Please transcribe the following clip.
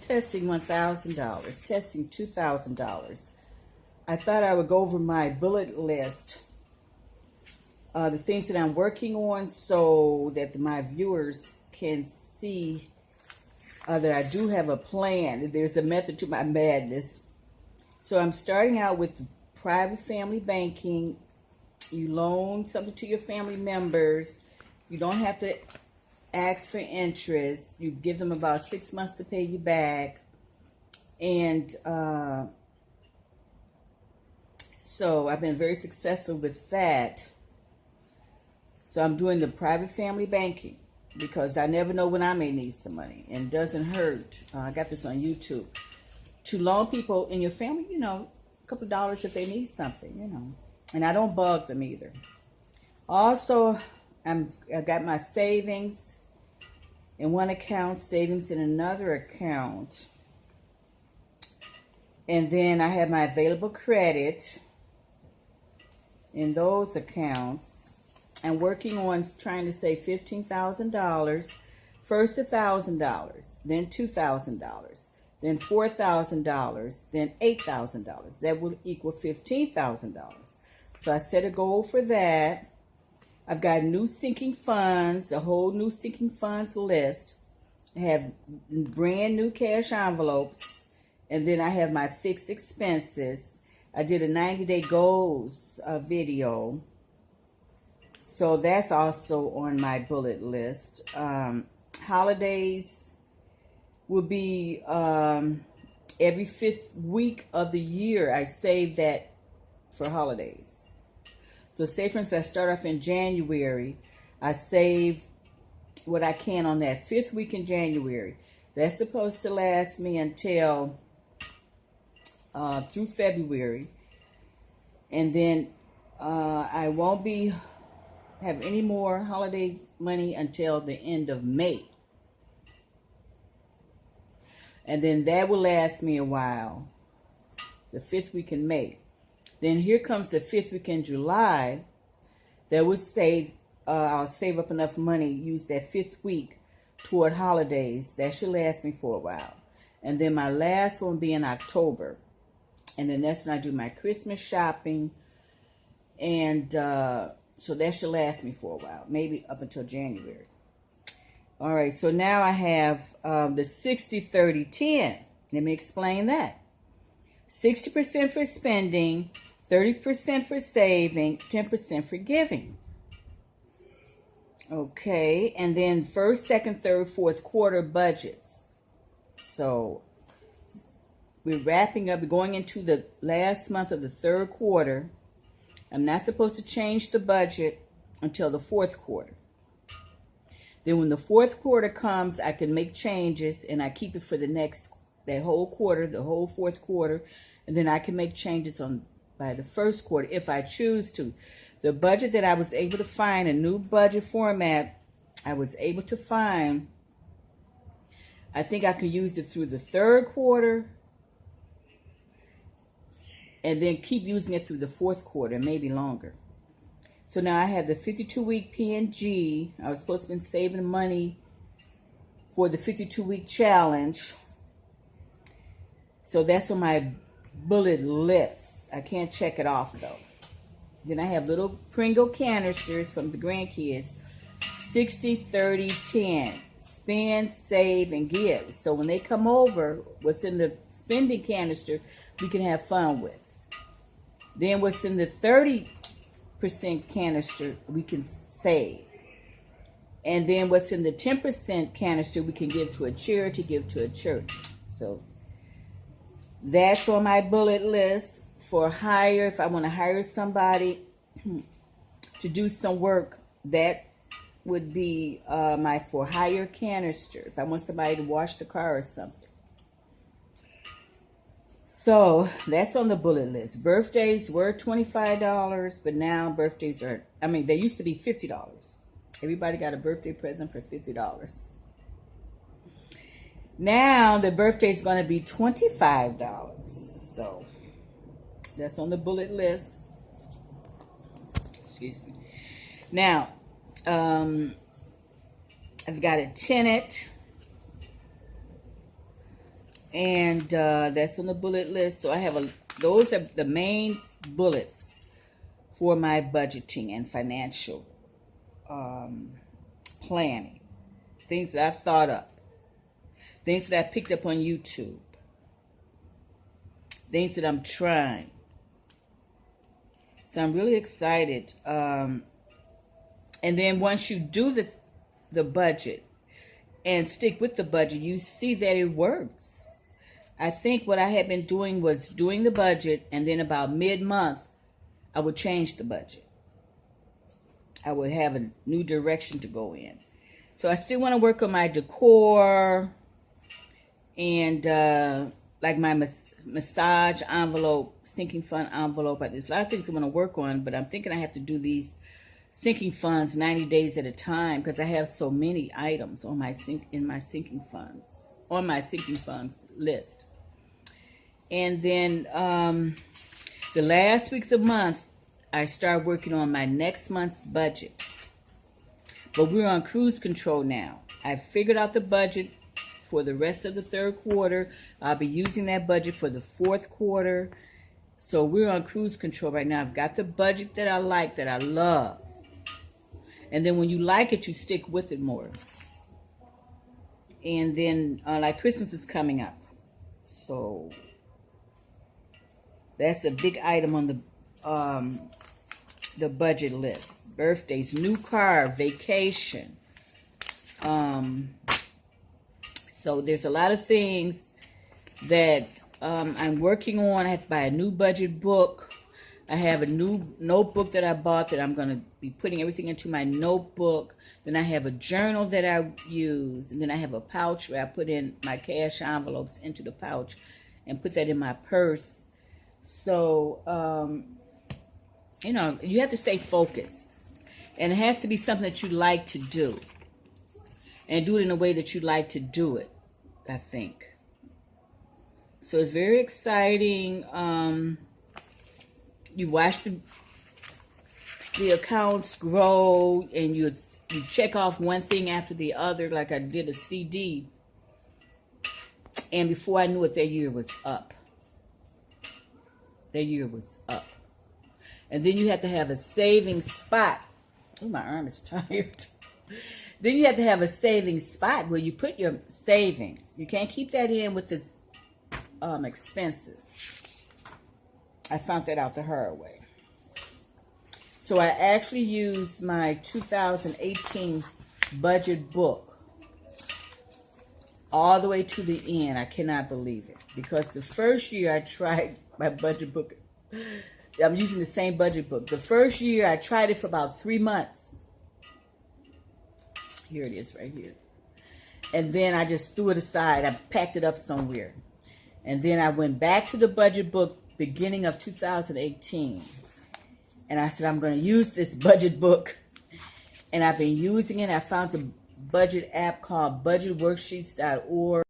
Testing $1,000. Testing $2,000. I thought I would go over my bullet list, the things that I'm working on, so that my viewers can see that I do have a plan. There's a method to my madness. So I'm starting out with private family banking. You loan something to your family members. You don't have to ask for interest. You give them about 6 months to pay you back. And so I've been very successful with that. So I'm doing the private family banking because I never know when I may need some money. And it doesn't hurt. I got this on YouTube. To loan people in your family, a couple of dollars if they need something, And I don't bug them either. Also, I got my savings in one account, savings in another account. And then I have my available credit in those accounts. I'm working on trying to save $15,000. First $1,000, then $2,000, then $4,000, then $8,000. That would equal $15,000. So I set a goal for that. I've got new sinking funds, a whole new sinking funds list. I have brand new cash envelopes. And then I have my fixed expenses. I did a 90-day goals video. So that's also on my bullet list. Holidays will be every 5th week of the year. I save that for holidays. So say, for instance, I start off in January. I save what I can on that 5th week in January. That's supposed to last me until through February. And then I won't have any more holiday money until the end of May. And then that will last me a while. The 5th week in May. Then here comes the 5th week in July. That would I'll save up enough money, use that 5th week toward holidays. That should last me for a while. And then my last one will be in October. And then that's when I do my Christmas shopping. And so that should last me for a while, maybe up until January. All right, so now I have the 60-30-10. Let me explain that. 60% for spending, 30% for saving, 10% for giving. Okay, and then first, second, third, fourth quarter budgets. So we're wrapping up, going into the last month of the third quarter. I'm not supposed to change the budget until the fourth quarter. Then when the fourth quarter comes, I can make changes, and I keep it for that whole quarter, the whole fourth quarter, and then I can make changes by the first quarter if I choose to. The budget that I was able to find, a new budget format I was able to find, I think I can use it through the third quarter and then keep using it through the fourth quarter, maybe longer. So now I have the 52-week P&G. I was supposed to have been saving money for the 52-week challenge. So that's on my bullet list. I can't check it off, though. Then I have little Pringle canisters from the grandkids. 60-30-10. Spend, save, and give. So when they come over, what's in the spending canister, we can have fun with. Then what's in the 30% canister, we can save. And then what's in the 10% canister, we can give to a charity, give to a church. So that's on my bullet list for hire. If I want to hire somebody to do some work, that would be my for hire canister. If I want somebody to wash the car or something. So that's on the bullet list. Birthdays were $25, but now birthdays they used to be $50. Everybody got a birthday present for $50. Now the birthday is going to be $25. So that's on the bullet list. Excuse me. Now, I've got a tenant And that's on the bullet list. So I have those are the main bullets for my budgeting and financial planning. Things that I've thought up. Things that I picked up on YouTube. Things that I'm trying. So I'm really excited. And then once you do the budget and stick with the budget, you see that it works. I think what I had been doing was doing the budget, and then about mid-month, I would change the budget. I would have a new direction to go in. So I still want to work on my decor and like my massage envelope, sinking fund envelope. There's a lot of things I want to work on, but I'm thinking I have to do these sinking funds 90 days at a time because I have so many items on my sinking funds list. And then the last week of the month, I start working on my next month's budget. But we're on cruise control now. I've figured out the budget for the rest of the third quarter. I'll be using that budget for the fourth quarter. So we're on cruise control right now. I've got the budget that I like, that I love. And then when you like it, you stick with it more. And then like Christmas is coming up. So that's a big item on the budget list. Birthdays, new car, vacation. So there's a lot of things that I'm working on. I have to buy a new budget book. I have a new notebook that I bought that I'm going to be putting everything into my notebook. Then I have a journal that I use. And then I have a pouch where I put in my cash envelopes into the pouch and put that in my purse. So, you know, you have to stay focused. And it has to be something that you like to do. And do it in a way that you like to do it, I think. So it's very exciting. You watch the accounts grow, and you check off one thing after the other, like I did a CD. And before I knew it, that year was up. That year was up. And then you have to have a saving spot. Oh, my arm is tired. Then you have to have a saving spot where you put your savings. You can't keep that in with the expenses. I found that out the hard way. So I actually used my 2018 budget book all the way to the end. I cannot believe it. Because the first year I tried my budget book, I'm using the same budget book. The first year I tried it for about 3 months. Here it is right here. And then I just threw it aside. I packed it up somewhere. And then I went back to the budget book beginning of 2018. And I said, I'm going to use this budget book. And I've been using it. I found a budget app called budgetworksheets.org.